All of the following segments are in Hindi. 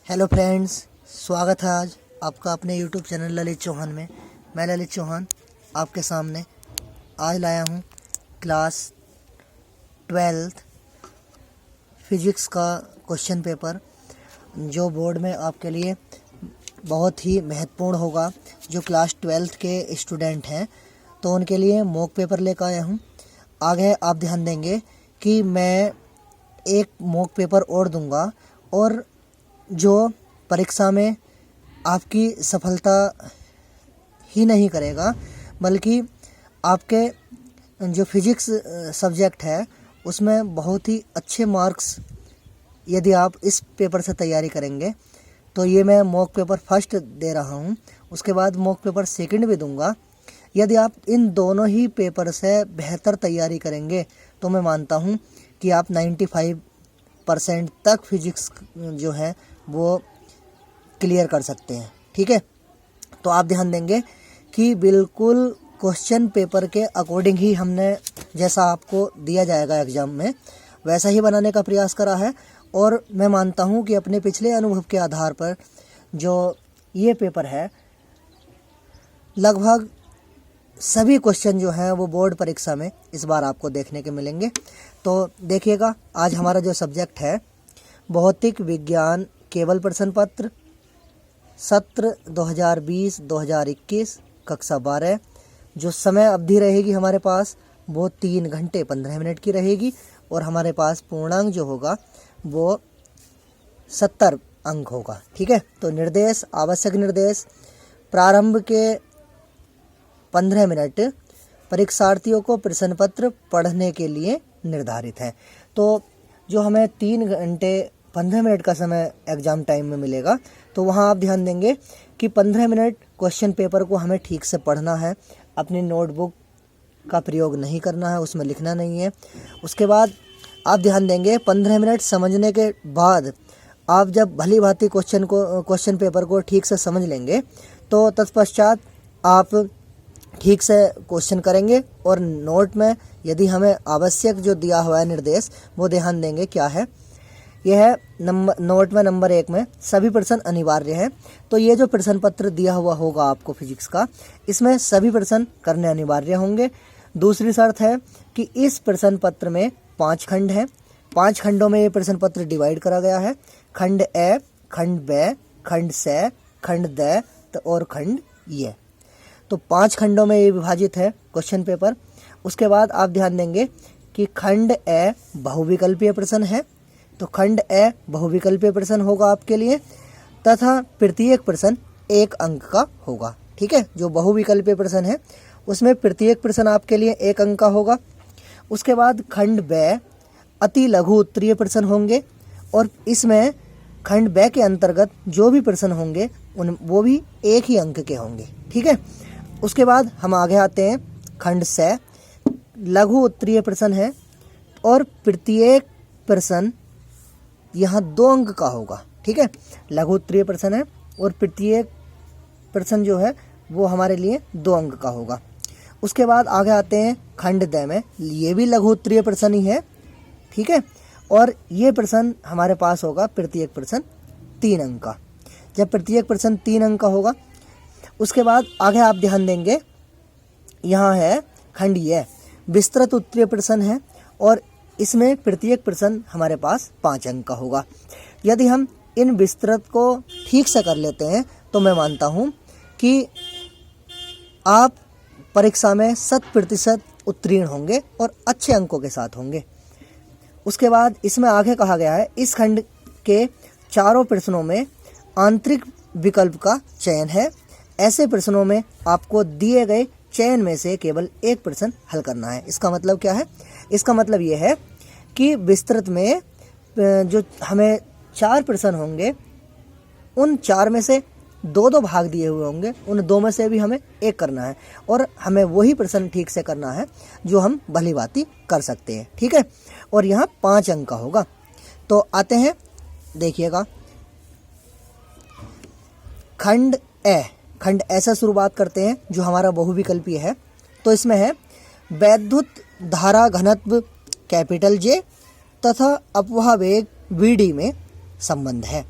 हेलो फ्रेंड्स, स्वागत है आज आपका अपने यूट्यूब चैनल ललित चौहान में। मैं ललित चौहान आपके सामने आज लाया हूँ क्लास 12th फिजिक्स का क्वेश्चन पेपर, जो बोर्ड में आपके लिए बहुत ही महत्वपूर्ण होगा। जो क्लास 12th के स्टूडेंट हैं तो उनके लिए मॉक पेपर लेकर आया हूँ। आगे आप ध्यान देंगे कि मैं एक मॉक पेपर और दूंगा और जो परीक्षा में आपकी सफलता ही नहीं करेगा, बल्कि आपके जो फिजिक्स सब्जेक्ट है उसमें बहुत ही अच्छे मार्क्स यदि आप इस पेपर से तैयारी करेंगे तो ये मैं मॉक पेपर फर्स्ट दे रहा हूँ, उसके बाद मॉक पेपर सेकंड भी दूंगा। यदि आप इन दोनों ही पेपर से बेहतर तैयारी करेंगे तो मैं मानता हूँ कि आप 95% तक फिजिक्स जो है वो क्लियर कर सकते हैं। ठीक है, तो आप ध्यान देंगे कि बिल्कुल क्वेश्चन पेपर के अकॉर्डिंग ही हमने जैसा आपको दिया जाएगा एग्ज़ाम में वैसा ही बनाने का प्रयास करा है। और मैं मानता हूं कि अपने पिछले अनुभव के आधार पर जो ये पेपर है, लगभग सभी क्वेश्चन जो हैं वो बोर्ड परीक्षा में इस बार आपको देखने के मिलेंगे। तो देखिएगा, आज हमारा जो सब्जेक्ट है भौतिक विज्ञान केवल प्रश्न पत्र सत्र 2020-2021 कक्षा 12। जो समय अवधि रहेगी हमारे पास वो 3 घंटे 15 मिनट की रहेगी और हमारे पास पूर्णांक जो होगा वो 70 अंक होगा। ठीक है, तो निर्देश, आवश्यक निर्देश, प्रारंभ के 15 मिनट परीक्षार्थियों को प्रश्न पत्र पढ़ने के लिए निर्धारित है। तो जो हमें 3 घंटे 15 मिनट का समय एग्ज़ाम टाइम में मिलेगा, तो वहाँ आप ध्यान देंगे कि 15 मिनट क्वेश्चन पेपर को हमें ठीक से पढ़ना है, अपनी नोटबुक का प्रयोग नहीं करना है, उसमें लिखना नहीं है। उसके बाद आप ध्यान देंगे 15 मिनट समझने के बाद आप जब भली भांति क्वेश्चन पेपर को ठीक से समझ लेंगे तो तत्पश्चात आप ठीक से क्वेश्चन करेंगे और नोट में यदि हमें आवश्यक जो दिया हुआ है निर्देश वो ध्यान देंगे क्या है। यह है नोट में नंबर 1 में सभी प्रश्न अनिवार्य है। तो ये जो प्रश्न पत्र दिया हुआ होगा आपको फिजिक्स का, इसमें सभी प्रश्न करने अनिवार्य होंगे। दूसरी शर्त है कि इस प्रश्न पत्र में 5 खंड हैं। 5 खंडों में ये प्रश्न पत्र डिवाइड करा गया है। खंड ए, खंड बे, खंड से, खंड द और खंड ये। तो 5 खंडों में ये विभाजित है क्वेश्चन पेपर। उसके बाद आप ध्यान देंगे कि खंड ए बहुविकल्पीय प्रश्न है, तो खंड ए बहुविकल्पीय प्रश्न होगा आपके लिए, तथा प्रत्येक प्रश्न 1 अंक का होगा। ठीक है, जो बहुविकल्पीय प्रश्न है उसमें प्रत्येक प्रश्न आपके लिए 1 अंक का होगा। उसके बाद खंड बे अति लघु उत्तरीय प्रश्न होंगे और इसमें खंड बे के अंतर्गत जो भी प्रश्न होंगे वो भी 1 ही अंक के होंगे। ठीक है, उसके बाद हम आगे आते हैं खंड से। लघु उत्तरीय प्रश्न है और प्रत्येक प्रश्न यहाँ 2 अंक का होगा। ठीक है, लघु उत्तरीय प्रश्न है और प्रत्येक प्रश्न जो है वो हमारे लिए 2 अंक का होगा। उसके बाद आगे आते हैं खंड द में, ये भी लघु उत्तरीय प्रश्न ही है। ठीक है, और ये प्रश्न हमारे पास होगा प्रत्येक प्रश्न 3 अंक का। जब प्रत्येक प्रश्न 3 अंक का होगा, उसके बाद आगे आप ध्यान देंगे यहाँ है खंड ये विस्तृत उत्तरीय प्रश्न है और इसमें प्रत्येक प्रश्न हमारे पास 5 अंक का होगा। यदि हम इन विस्तृत को ठीक से कर लेते हैं तो मैं मानता हूँ कि आप परीक्षा में 100% उत्तीर्ण होंगे और अच्छे अंकों के साथ होंगे। उसके बाद इसमें आगे कहा गया है इस खंड के चारों प्रश्नों में आंतरिक विकल्प का चयन है। ऐसे प्रश्नों में आपको दिए गए चयन में से केवल 1 प्रश्न हल करना है। इसका मतलब क्या है? इसका मतलब ये है कि विस्तृत में जो हमें 4 प्रश्न होंगे, उन 4 में से 2 भाग दिए हुए होंगे, उन 2 में से भी हमें 1 करना है और हमें वही प्रश्न ठीक से करना है जो हम भली भांति कर सकते हैं। ठीक है, और यहाँ 5 अंक का होगा। तो आते हैं, देखिएगा खंड ए। खंड ए से शुरुआत करते हैं जो हमारा बहुविकल्पीय है। तो इसमें है वैद्युत धारा घनत्व कैपिटल जे तथा अपवाह वेग वीडी में संबंध है।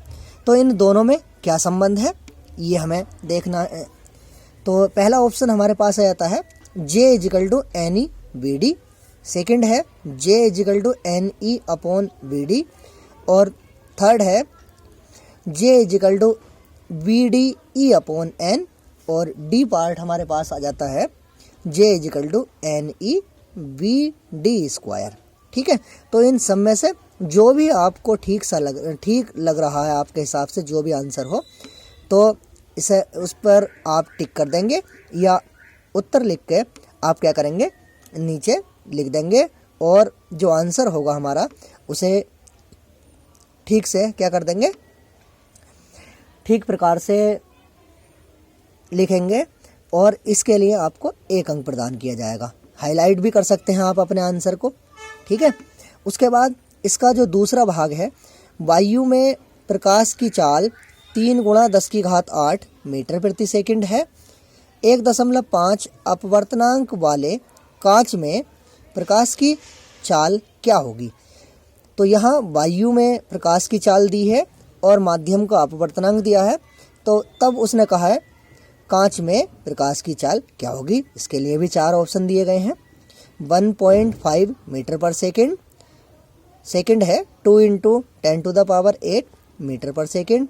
तो इन दोनों में क्या संबंध है ये हमें देखना है। तो पहला ऑप्शन हमारे पास आ जाता है J is equal to N E B D, second है J is equal to N E upon B D, और थर्ड है J is equal to B D E upon N, और डी पार्ट हमारे पास आ जाता है J is equal to N E B D square. ठीक है, तो इन सब में से जो भी आपको ठीक लग रहा है आपके हिसाब से, जो भी आंसर हो, तो इसे उस पर आप टिक कर देंगे या उत्तर लिख के आप क्या करेंगे नीचे लिख देंगे, और जो आंसर होगा हमारा उसे ठीक से क्या कर देंगे, ठीक प्रकार से लिखेंगे, और इसके लिए आपको 1 अंक प्रदान किया जाएगा। हाईलाइट भी कर सकते हैं आप अपने आंसर को। ठीक है, उसके बाद इसका जो दूसरा भाग है, वायु में प्रकाश की चाल 3 × 10⁸ मीटर प्रति सेकंड है। 1.5 अपवर्तनांक वाले कांच में प्रकाश की चाल क्या होगी। तो यहाँ वायु में प्रकाश की चाल दी है और माध्यम का अपवर्तनांक दिया है, तो तब उसने कहा है कांच में प्रकाश की चाल क्या होगी। इसके लिए भी 4 ऑप्शन दिए गए हैं। 1.5 मीटर पर सेकेंड, सेकेंड है 2 × 10⁸ मीटर पर सेकेंड,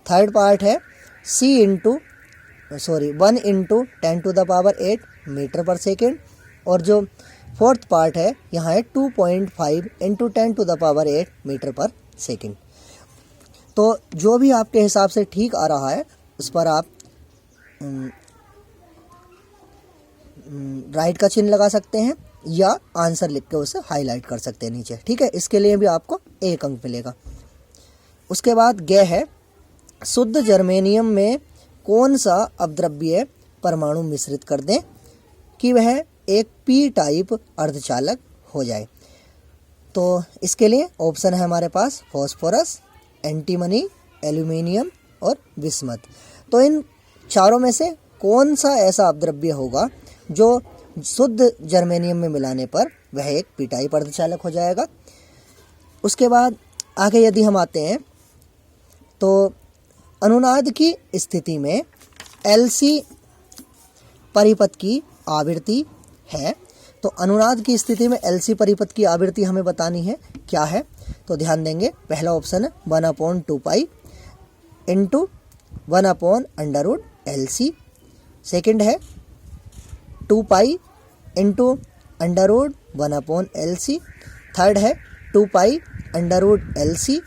थर्ड पार्ट है 1 × 10⁸ मीटर पर सेकेंड, और जो फोर्थ पार्ट है यहाँ है 2.5 × 10⁸ मीटर पर सेकेंड। तो जो भी आपके हिसाब से ठीक आ रहा है उस पर आप राइट का चिन्ह लगा सकते हैं या आंसर लिख के उसे हाईलाइट कर सकते हैं नीचे। ठीक है, इसके लिए भी आपको 1 अंक मिलेगा। उसके बाद ग है शुद्ध जर्मेनियम में कौन सा अपद्रव्य परमाणु मिश्रित कर दें कि वह एक पी टाइप अर्धचालक हो जाए। तो इसके लिए ऑप्शन है हमारे पास फॉस्फोरस, एंटीमनी, एल्यूमिनियम और विस्मत। तो इन चारों में से कौन सा ऐसा अपद्रव्य होगा जो शुद्ध जर्मेनियम में मिलाने पर वह एक पी टाइप अर्धचालक हो जाएगा। उसके बाद आगे यदि हम आते हैं तो अनुनाद की स्थिति में LC परिपथ की आवृत्ति है। तो अनुनाद की स्थिति में LC परिपथ की आवृत्ति हमें बतानी है क्या है। तो ध्यान देंगे, पहला ऑप्शन है 1/2π × 1/√LC, सेकेंड है 2π × √1/LC, थर्ड है 2π √LC,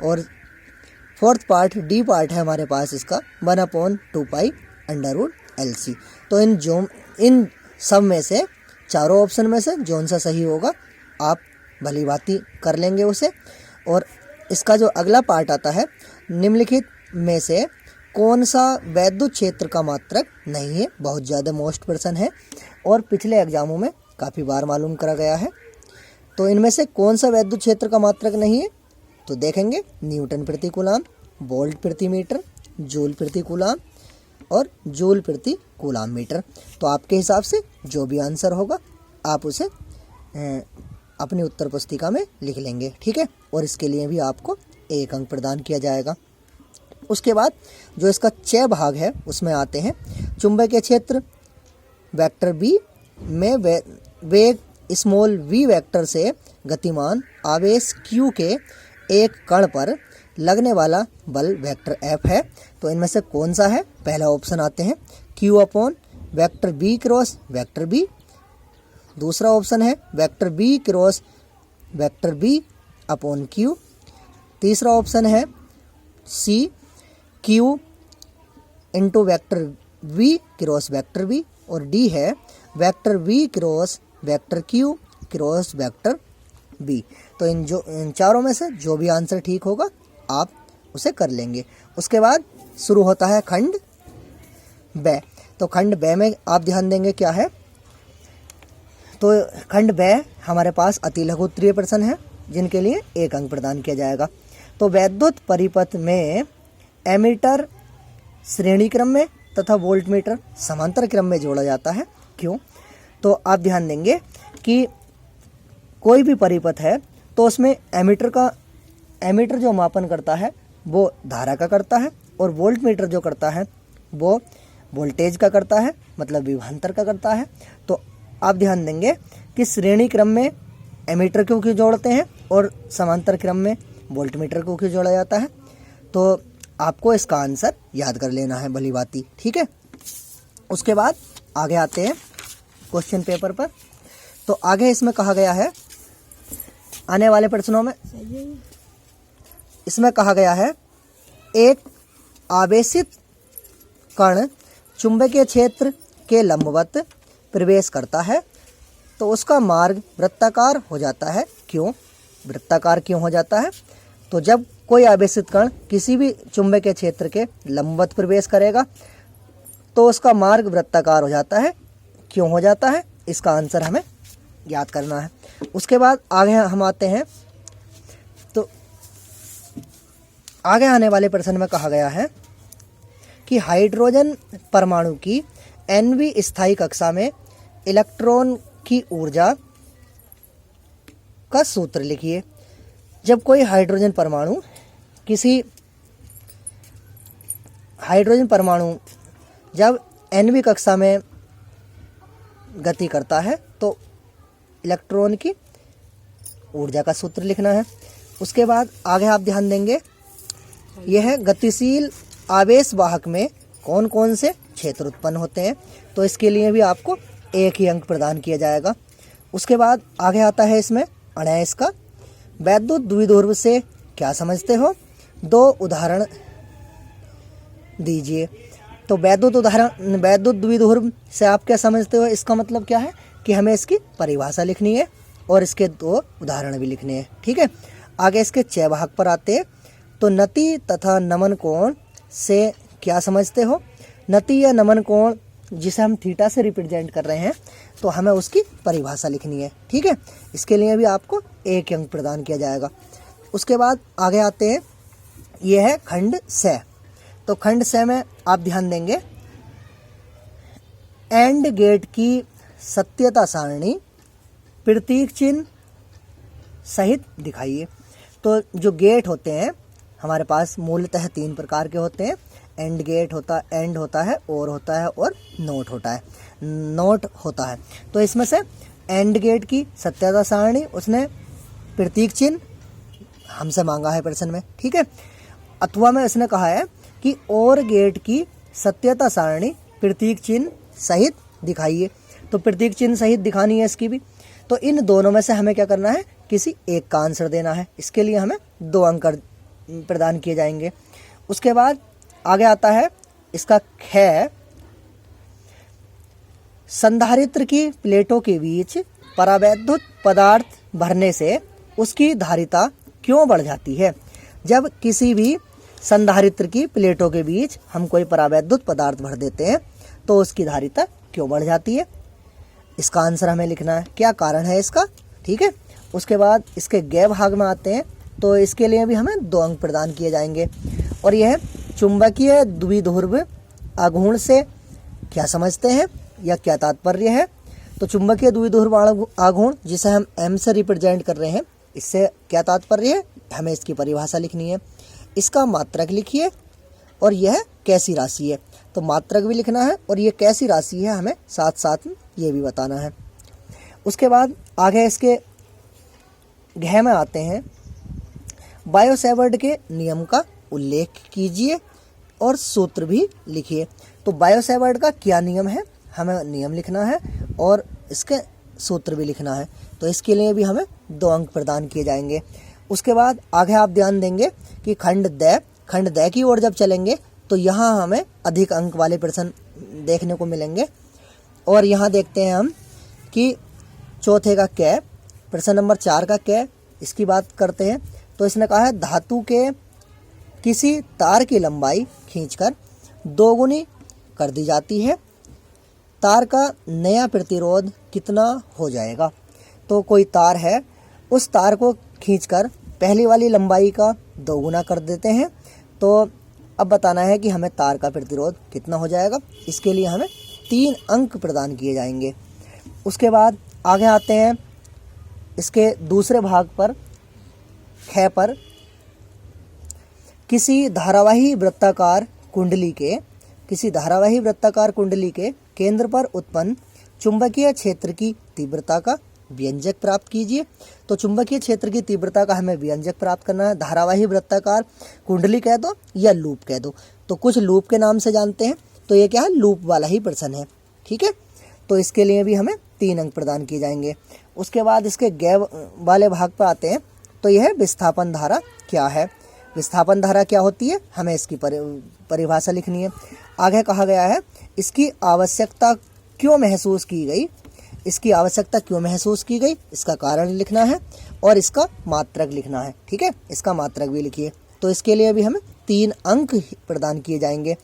और फोर्थ पार्ट डी पार्ट है हमारे पास इसका 1/2π √LC। तो इन सब में से चारों ऑप्शन में से जौन सा सही होगा आप भली भांति कर लेंगे उसे। और इसका जो अगला पार्ट आता है, निम्नलिखित में से कौन सा वैद्युत क्षेत्र का मात्रक नहीं है। बहुत ज़्यादा मोस्ट प्रश्न है और पिछले एग्जामों में काफ़ी बार मालूम करा गया है। तो इनमें से कौन सा वैद्युत क्षेत्र का मात्रक नहीं है, तो देखेंगे न्यूटन प्रति कूलाम, वोल्ट प्रति मीटर, जूल प्रति कूलाम और जूल प्रति कूलाम मीटर। तो आपके हिसाब से जो भी आंसर होगा आप उसे अपनी उत्तर पुस्तिका में लिख लेंगे। ठीक है, और इसके लिए भी आपको 1 अंक प्रदान किया जाएगा। उसके बाद जो इसका च भाग है उसमें आते हैं चुंबकीय क्षेत्र वेक्टर बी में वेग स्मॉल v वेक्टर से गतिमान आवेश q के एक कण पर लगने वाला बल वेक्टर f है। तो इनमें से कौन सा है, पहला ऑप्शन आते हैं q upon vector b cross vector b, दूसरा ऑप्शन है vector b cross vector b upon q, तीसरा ऑप्शन है c q into vector v cross vector b, और डी है vector v cross vector q cross vector b। तो इन चारों में से जो भी आंसर ठीक होगा आप उसे कर लेंगे। उसके बाद शुरू होता है खंड ब। तो खंड ब में आप ध्यान देंगे क्या है, तो खंड ब हमारे पास अति लघु उत्तरीय प्रश्न है जिनके लिए 1 अंक प्रदान किया जाएगा। तो वैद्युत परिपथ में एमीटर श्रेणी क्रम में तथा वोल्टमीटर समांतर क्रम में जोड़ा जाता है। क्यों, तो आप ध्यान देंगे कि कोई भी परिपथ है तो उसमें एमीटर का एमीटर जो मापन करता है वो धारा का करता है, और वोल्ट मीटर जो करता है वो वोल्टेज का करता है, मतलब विभवांतर का करता है। तो आप ध्यान देंगे कि श्रेणी क्रम में एमीटर को क्यों जोड़ते हैं और समांतर क्रम में वोल्ट मीटर को क्यों जोड़ा जाता है। तो आपको इसका आंसर याद कर लेना है भली बाती, ठीक है। उसके बाद आगे आते हैं क्वेश्चन पेपर पर। तो आगे इसमें कहा गया है, आने वाले प्रश्नों में इसमें कहा गया है, एक आवेशित कण चुंबकीय क्षेत्र के लंबवत प्रवेश करता है तो उसका मार्ग वृत्ताकार हो जाता है। क्यों वृत्ताकार क्यों हो जाता है? तो जब कोई आवेशित कण किसी भी चुंबकीय क्षेत्र के लंबवत प्रवेश करेगा तो उसका मार्ग वृत्ताकार हो जाता है। क्यों हो जाता है? इसका आंसर हमें याद करना है। उसके बाद आगे हम आते हैं, तो आगे आने वाले प्रश्न में कहा गया है कि हाइड्रोजन परमाणु की nवीं स्थायी कक्षा में इलेक्ट्रॉन की ऊर्जा का सूत्र लिखिए। जब कोई हाइड्रोजन परमाणु जब nवीं कक्षा में गति करता है तो इलेक्ट्रॉन की ऊर्जा का सूत्र लिखना है। उसके बाद आगे आप ध्यान देंगे, यह गतिशील आवेश वाहक में कौन कौन से क्षेत्र उत्पन्न होते हैं, तो इसके लिए भी आपको 1 ही अंक प्रदान किया जाएगा। उसके बाद आगे आता है इसमें 29 का, वैद्युत द्विध्रुव से क्या समझते हो? 2 उदाहरण दीजिए। तो वैद्युत द्विध्रुव से आप क्या समझते हो? इसका मतलब क्या है कि हमें इसकी परिभाषा लिखनी है और इसके 2 उदाहरण भी लिखने हैं, ठीक है। आगे इसके 6 भाग पर आते हैं। तो नति तथा नमन कोण से क्या समझते हो? नति या नमन कोण जिसे हम थीटा से रिप्रेजेंट कर रहे हैं तो हमें उसकी परिभाषा लिखनी है, ठीक है। इसके लिए भी आपको 1 अंक प्रदान किया जाएगा। उसके बाद आगे आते हैं, यह है खंड से। तो खंड से में आप ध्यान देंगे, एंड गेट की सत्यता सारणी प्रतीक चिन्ह सहित दिखाइए। तो जो गेट होते हैं हमारे पास मूलतः 3 प्रकार के होते हैं। एंड गेट एंड होता है, और होता है, और नोट होता है। तो इसमें से एंड गेट की सत्यता सारणी उसने प्रतीक चिन्ह हमसे मांगा है प्रश्न में, ठीक है। अथवा में इसने कहा है कि और गेट की सत्यता सारणी प्रतीक चिन्ह सहित दिखाइए। तो प्रतीक चिन्ह सहित दिखानी है इसकी भी। तो इन दोनों में से हमें क्या करना है? किसी एक का आंसर देना है। इसके लिए हमें 2 अंक प्रदान किए जाएंगे। उसके बाद आगे आता है इसका ख, संधारित्र की प्लेटों के बीच परावैद्युत पदार्थ भरने से उसकी धारिता क्यों बढ़ जाती है? जब किसी भी संधारित्र की प्लेटों के बीच हम कोई परावैद्युत पदार्थ भर देते हैं तो उसकी धारिता क्यों बढ़ जाती है? इसका आंसर हमें लिखना है, क्या कारण है इसका, ठीक है। उसके बाद इसके ग भाग में आते हैं। तो इसके लिए भी हमें 2 अंक प्रदान किए जाएंगे। और यह चुंबकीय द्विध्रुव आघूर्ण से क्या समझते हैं या क्या तात्पर्य है? तो चुंबकीय द्विध्रुव आघूर्ण जिसे हम m से रिप्रेजेंट कर रहे हैं, इससे क्या तात्पर्य है? हमें इसकी परिभाषा लिखनी है। इसका मात्रक लिखिए और यह कैसी राशि है। तो मात्रक भी लिखना है और ये कैसी राशि है हमें साथ साथ ये भी बताना है। उसके बाद आगे इसके घ में आते हैं, बायो-सैवर्ट के नियम का उल्लेख कीजिए और सूत्र भी लिखिए। तो बायो-सैवर्ट का क्या नियम है, हमें नियम लिखना है और इसके सूत्र भी लिखना है। तो इसके लिए भी हमें 2 अंक प्रदान किए जाएंगे। उसके बाद आगे आप ध्यान देंगे कि खंड द की ओर जब चलेंगे तो यहाँ हमें अधिक अंक वाले प्रश्न देखने को मिलेंगे। और यहाँ देखते हैं हम कि चौथे का क, प्रश्न नंबर 4 का क, इसकी बात करते हैं। तो इसने कहा है धातु के किसी तार की लंबाई खींचकर 2 गुनी कर दी जाती है, तार का नया प्रतिरोध कितना हो जाएगा? तो कोई तार है, उस तार को खींचकर पहली वाली लंबाई का 2 गुना कर देते हैं। तो अब बताना है कि हमें तार का प्रतिरोध कितना हो जाएगा। इसके लिए हमें 3 अंक प्रदान किए जाएंगे। उसके बाद आगे आते हैं इसके दूसरे भाग पर, ख पर, किसी धारावाही वृत्ताकार कुंडली के केंद्र पर उत्पन्न चुंबकीय क्षेत्र की तीव्रता का व्यंजक प्राप्त कीजिए। तो चुंबकीय क्षेत्र की तीव्रता का हमें व्यंजक प्राप्त करना है। धारावाही वृत्ताकार कुंडली कह दो या लूप कह दो, तो कुछ लूप के नाम से जानते हैं, तो ये क्या है, लूप वाला ही प्रश्न है। ठीक है, तो इसके लिए भी हमें 3 अंक प्रदान किए जाएंगे। उसके बाद इसके गैव वाले भाग पर आते हैं, तो यह विस्थापन धारा क्या है। विस्थापन धारा क्या होती है, हमें इसकी परिभाषा लिखनी है। आगे कहा गया है इसकी आवश्यकता क्यों महसूस की गई, इसका कारण लिखना है और इसका मात्रक लिखना है। ठीक है, इसका मात्रक भी लिखिए। तो इसके लिए भी हमें 3 अंक प्रदान किए जाएंगे।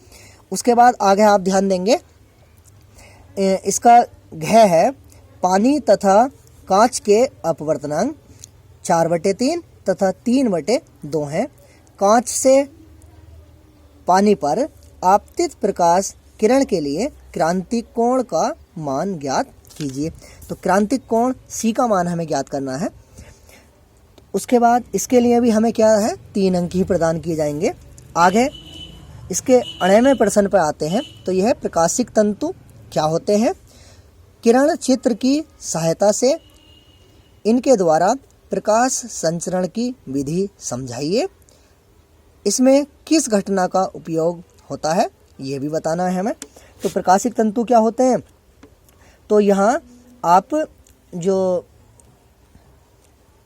उसके बाद आगे आप ध्यान देंगे, इसका घ है पानी तथा कांच के अपवर्तनांक 4/3 तथा 3/2 हैं। कांच से पानी पर आपतित प्रकाश किरण के लिए क्रांतिक कोण का मान ज्ञात कीजिए। तो क्रांतिक कोण C का मान हमें ज्ञात करना है। उसके बाद इसके लिए भी हमें क्या है, 3 अंक ही प्रदान किए जाएंगे। आगे इसके 98वें प्रश्न पर आते हैं, तो यह प्रकाशिक तंतु क्या होते हैं। किरण चित्र की सहायता से इनके द्वारा प्रकाश संचरण की विधि समझाइए। इसमें किस घटना का उपयोग होता है, ये भी बताना है हमें। तो प्रकाशिक तंतु क्या होते हैं, तो यहाँ आप जो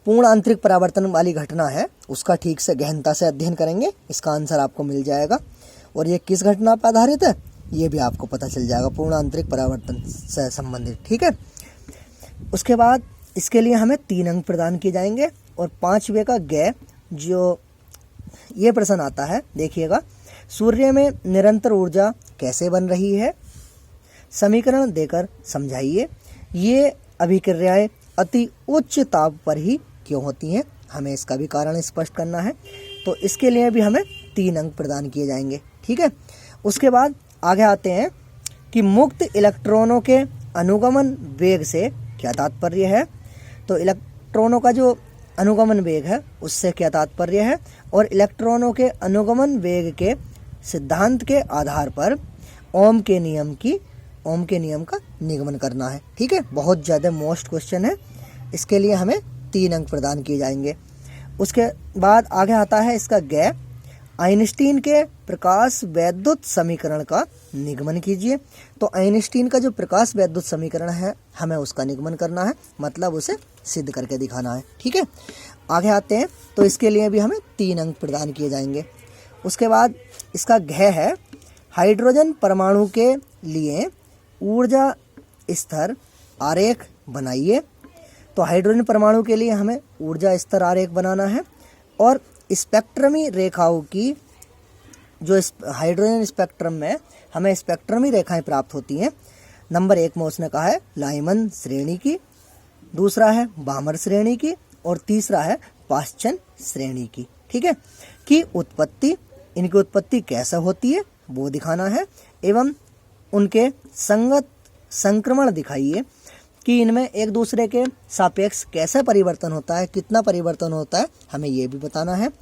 पूर्ण आंतरिक परावर्तन वाली घटना है उसका ठीक से गहनता से अध्ययन करेंगे, इसका आंसर आपको मिल जाएगा। और ये किस घटना पर आधारित है ये भी आपको पता चल जाएगा, पूर्ण आंतरिक परावर्तन से संबंधित। ठीक है, उसके बाद इसके लिए हमें 3 अंक प्रदान किए जाएंगे। और 5वें का ग, जो ये प्रश्न आता है, देखिएगा, सूर्य में निरंतर ऊर्जा कैसे बन रही है, समीकरण देकर समझाइए। ये अभिक्रियाएं अति उच्च ताप पर ही क्यों होती हैं, हमें इसका भी कारण स्पष्ट करना है। तो इसके लिए भी हमें 3 अंक प्रदान किए जाएंगे। ठीक है, उसके बाद आगे आते हैं कि मुक्त इलेक्ट्रॉनों के अनुगमन वेग से क्या तात्पर्य है। तो इलेक्ट्रॉनों का जो अनुगमन वेग है उससे क्या तात्पर्य है, और इलेक्ट्रॉनों के अनुगमन वेग के सिद्धांत के आधार पर ओम के नियम का निगमन करना है। ठीक है, बहुत ज़्यादा मोस्ट क्वेश्चन है, इसके लिए हमें 3 अंक प्रदान किए जाएंगे। उसके बाद आगे आता है इसका ग, आइंस्टीन के प्रकाश वैद्युत समीकरण का निगमन कीजिए। तो आइंस्टीन का जो प्रकाश वैद्युत समीकरण है हमें उसका निगमन करना है, मतलब उसे सिद्ध करके दिखाना है। ठीक है, आगे आते हैं, तो इसके लिए भी हमें 3 अंक प्रदान किए जाएंगे। उसके बाद इसका घ है, हाइड्रोजन परमाणु के लिए ऊर्जा स्तर आरेख बनाइए। तो हाइड्रोजन परमाणु के लिए हमें ऊर्जा स्तर आरेख बनाना है। और स्पेक्ट्रमी रेखाओं की, जो हाइड्रोजन स्पेक्ट्रम में हमें स्पेक्ट्रमी रेखाएं प्राप्त होती हैं, नंबर 1 में उसने कहा है लाइमन श्रेणी की, दूसरा है बामर श्रेणी की, और तीसरा है पाश्चन श्रेणी की। ठीक है, कि उत्पत्ति, इनकी उत्पत्ति कैसे होती है वो दिखाना है, एवं उनके संगत संक्रमण दिखाइए कि इनमें एक दूसरे के सापेक्ष कैसे परिवर्तन होता है, कितना परिवर्तन होता है, हमें ये भी बताना है।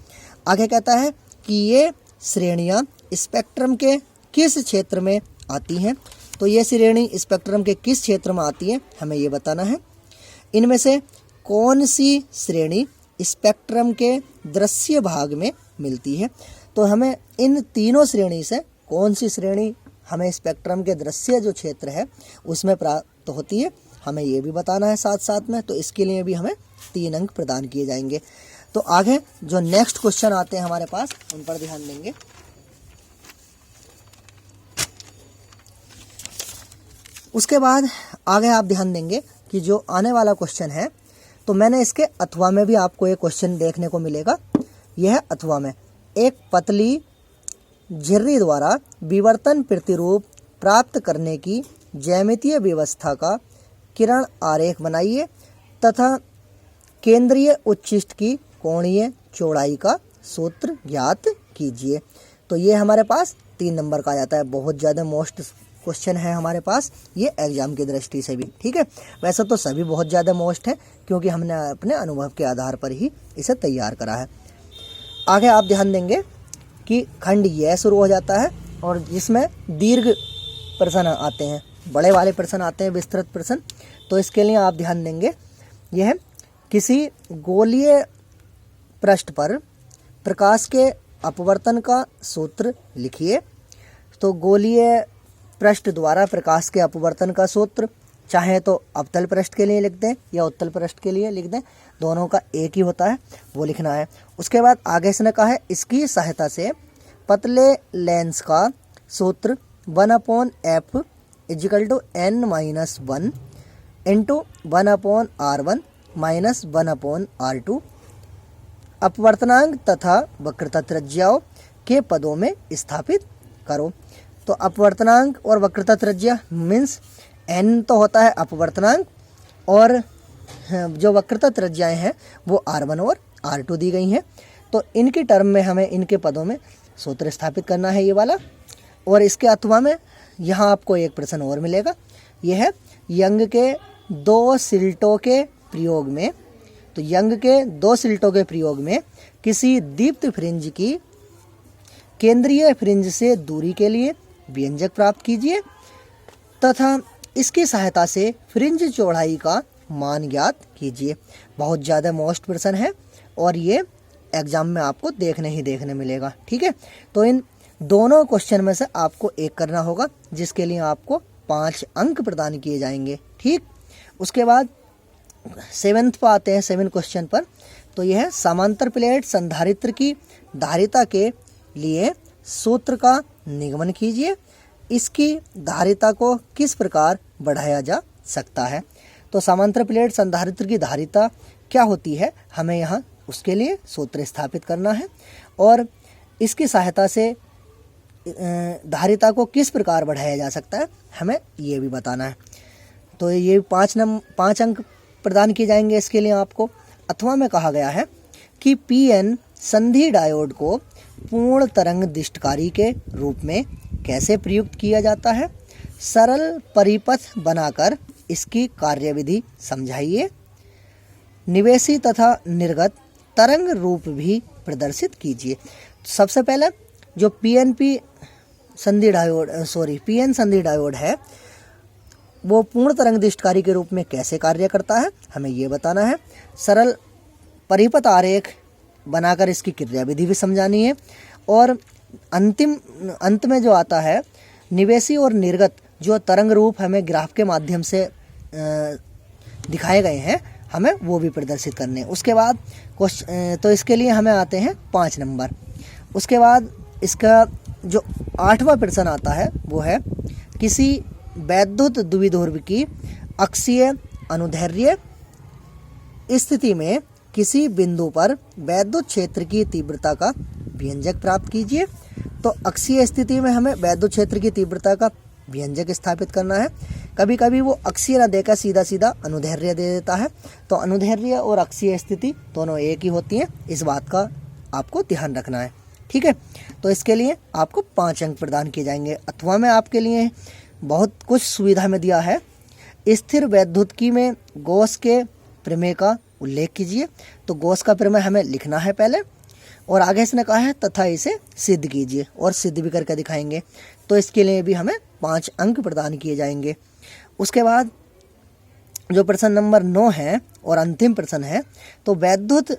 आगे कहता है कि ये श्रेणियाँ स्पेक्ट्रम के किस क्षेत्र में आती हैं। तो ये श्रेणी स्पेक्ट्रम के किस क्षेत्र में आती है हमें ये बताना है। इनमें से कौन सी श्रेणी स्पेक्ट्रम के दृश्य भाग में मिलती है। तो हमें इन तीनों श्रेणी से कौन सी श्रेणी हमें स्पेक्ट्रम के दृश्य जो क्षेत्र है उसमें प्राप्त होती है, हमें ये भी बताना है साथ साथ में। तो इसके लिए भी हमें 3 अंक प्रदान किए जाएंगे। तो आगे जो नेक्स्ट क्वेश्चन आते हैं हमारे पास उन पर ध्यान देंगे। उसके बाद आगे आप ध्यान देंगे कि जो आने वाला क्वेश्चन है, तो मैंने इसके अथवा में भी आपको एक क्वेश्चन देखने को मिलेगा। यह अथवा में एक पतली झिर्री द्वारा विवर्तन प्रतिरूप प्राप्त करने की ज्यामितीय व्यवस्था का किरण आरेख बनाइए तथा केंद्रीय उच्छिष्ट की कोणीय चौड़ाई का सूत्र ज्ञात कीजिए। तो ये हमारे पास 3 नंबर का आ जाता है, बहुत ज़्यादा मोस्ट क्वेश्चन है हमारे पास ये एग्जाम की दृष्टि से भी। ठीक है, वैसे तो सभी बहुत ज़्यादा मोस्ट है क्योंकि हमने अपने अनुभव के आधार पर ही इसे तैयार करा है। आगे आप ध्यान देंगे कि खंड यह शुरू हो जाता है और जिसमें दीर्घ प्रश्न आते हैं, बड़े वाले प्रश्न आते हैं, विस्तृत प्रश्न। तो इसके लिए आप ध्यान देंगे, यह किसी गोलीय पृष्ठ पर प्रकाश के अपवर्तन का सूत्र लिखिए। तो गोलीय पृष्ठ द्वारा प्रकाश के अपवर्तन का सूत्र चाहे तो अवतल पृष्ठ के लिए लिख दें या उत्तल पृष्ठ के लिए लिख दें, दोनों का एक ही होता है, वो लिखना है। उसके बाद आगे इसने कहा है, इसकी सहायता से पतले लेंस का सूत्र 1/f = n-1 into 1/r1 - 1/r2 अपवर्तनांक तथा वक्रता त्रिज्याओं के पदों में स्थापित करो। तो अपवर्तनांक और वक्रता त्रिज्या मीन्स n तो होता है अपवर्तनांक और जो वक्रता त्रिज्याएं हैं वो r1 और r2 दी गई हैं। तो इनकी टर्म में हमें इनके पदों में सूत्र स्थापित करना है ये वाला। और इसके अथवा में यहाँ आपको एक प्रश्न और मिलेगा, यह है यंग के दो सिल्टों के प्रयोग में। तो यंग के दो सिल्टों के प्रयोग में किसी दीप्त फ्रिंज की केंद्रीय फ्रिंज से दूरी के लिए व्यंजक प्राप्त कीजिए तथा इसकी सहायता से फ्रिंज चौड़ाई का मान ज्ञात कीजिए। बहुत ज़्यादा मोस्ट प्रश्न है और ये एग्जाम में आपको देखने ही देखने मिलेगा। ठीक है, तो इन दोनों क्वेश्चन में से आपको एक करना होगा, जिसके लिए आपको 5 अंक प्रदान किए जाएंगे। ठीक, उसके बाद 7th पर आते हैं, 7 क्वेश्चन पर। तो यह है समांतर प्लेट संधारित्र की धारिता के लिए सूत्र का निगमन कीजिए। इसकी धारिता को किस प्रकार बढ़ाया जा सकता है। तो समांतर प्लेट संधारित्र की धारिता क्या होती है, हमें यहाँ उसके लिए सूत्र स्थापित करना है और इसकी सहायता से धारिता को किस प्रकार बढ़ाया जा सकता है हमें ये भी बताना है। तो ये 5 अंक प्रदान किए जाएंगे इसके लिए आपको। अथवा में कहा गया है कि पीएन संधि डायोड को पूर्ण तरंग दिष्टकारी के रूप में कैसे प्रयुक्त किया जाता है, सरल परिपथ बनाकर इसकी कार्यविधि समझाइए। निवेशी तथा निर्गत तरंग रूप भी प्रदर्शित कीजिए। सबसे पहले जो पीएन संधि डायोड है वो पूर्ण तरंग दिष्टकारी के रूप में कैसे कार्य करता है हमें ये बताना है। सरल परिपथ आरेख बनाकर इसकी क्रियाविधि भी समझानी है। और अंत में जो आता है निवेशी और निर्गत जो तरंग रूप हमें ग्राफ के माध्यम से दिखाए गए हैं हमें वो भी प्रदर्शित करने हैं। उसके बाद तो इसके लिए हमें आते हैं 5 नंबर। उसके बाद इसका जो 8वां प्रश्न आता है वो है किसी वैद्युत द्विध्रुव की अक्षीय अनुदैर्ध्य स्थिति में किसी बिंदु पर वैद्युत क्षेत्र की तीव्रता का व्यंजक प्राप्त कीजिए। तो अक्षीय स्थिति में हमें वैद्युत क्षेत्र की तीव्रता का व्यंजक स्थापित करना है। कभी कभी वो अक्षीय न देकर सीधा सीधा अनुदैर्ध्य दे देता है। तो अनुदैर्ध्य और अक्षीय स्थिति दोनों एक ही होती हैं, इस बात का आपको ध्यान रखना है। ठीक है, तो इसके लिए आपको 5 अंक प्रदान किए जाएंगे। अथवा में आपके लिए बहुत कुछ सुविधा में दिया है। स्थिर वैद्युतिकी में गॉस के प्रमेय का उल्लेख कीजिए। तो गॉस का प्रमेय हमें लिखना है पहले और आगे इसने कहा है तथा इसे सिद्ध कीजिए और सिद्ध भी करके दिखाएंगे। तो इसके लिए भी हमें 5 अंक प्रदान किए जाएंगे। उसके बाद जो प्रश्न नंबर 9 है और अंतिम प्रश्न है, तो वैद्युत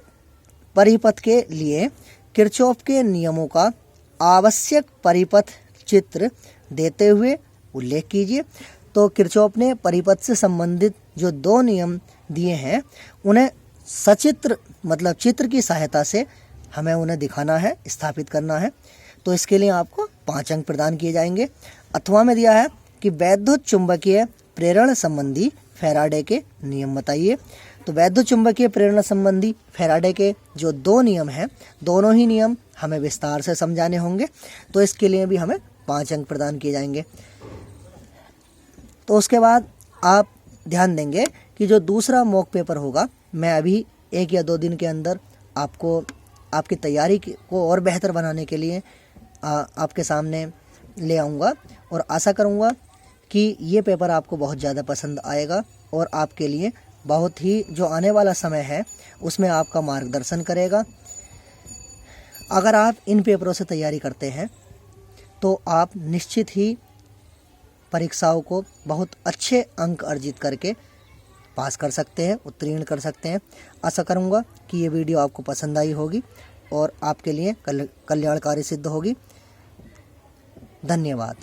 परिपथ के लिए किरचॉफ के नियमों का आवश्यक परिपथ चित्र देते हुए उल्लेख कीजिए। तो किरचॉफ ने परिपथ से संबंधित जो 2 नियम दिए हैं उन्हें सचित्र मतलब चित्र की सहायता से हमें उन्हें दिखाना है, स्थापित करना है। तो इसके लिए आपको 5 अंक प्रदान किए जाएंगे। अथवा में दिया है कि वैद्युत चुंबकीय प्रेरण संबंधी फैराडे के नियम बताइए। तो वैद्युत चुंबकीय प्रेरण संबंधी फैराडे के जो 2 नियम हैं, दोनों ही नियम हमें विस्तार से समझाने होंगे। तो इसके लिए भी हमें 5 अंक प्रदान किए जाएंगे। तो उसके बाद आप ध्यान देंगे कि जो दूसरा मॉक पेपर होगा, मैं अभी 1 या 2 दिन के अंदर आपको आपकी तैयारी को और बेहतर बनाने के लिए आपके सामने ले आऊँगा और आशा करूँगा कि ये पेपर आपको बहुत ज़्यादा पसंद आएगा और आपके लिए बहुत ही जो आने वाला समय है उसमें आपका मार्गदर्शन करेगा। अगर आप इन पेपरों से तैयारी करते हैं तो आप निश्चित ही परीक्षाओं को बहुत अच्छे अंक अर्जित करके पास कर सकते हैं, उत्तीर्ण कर सकते हैं। आशा करूँगा कि ये वीडियो आपको पसंद आई होगी और आपके लिए कल्याणकारी सिद्ध होगी। धन्यवाद।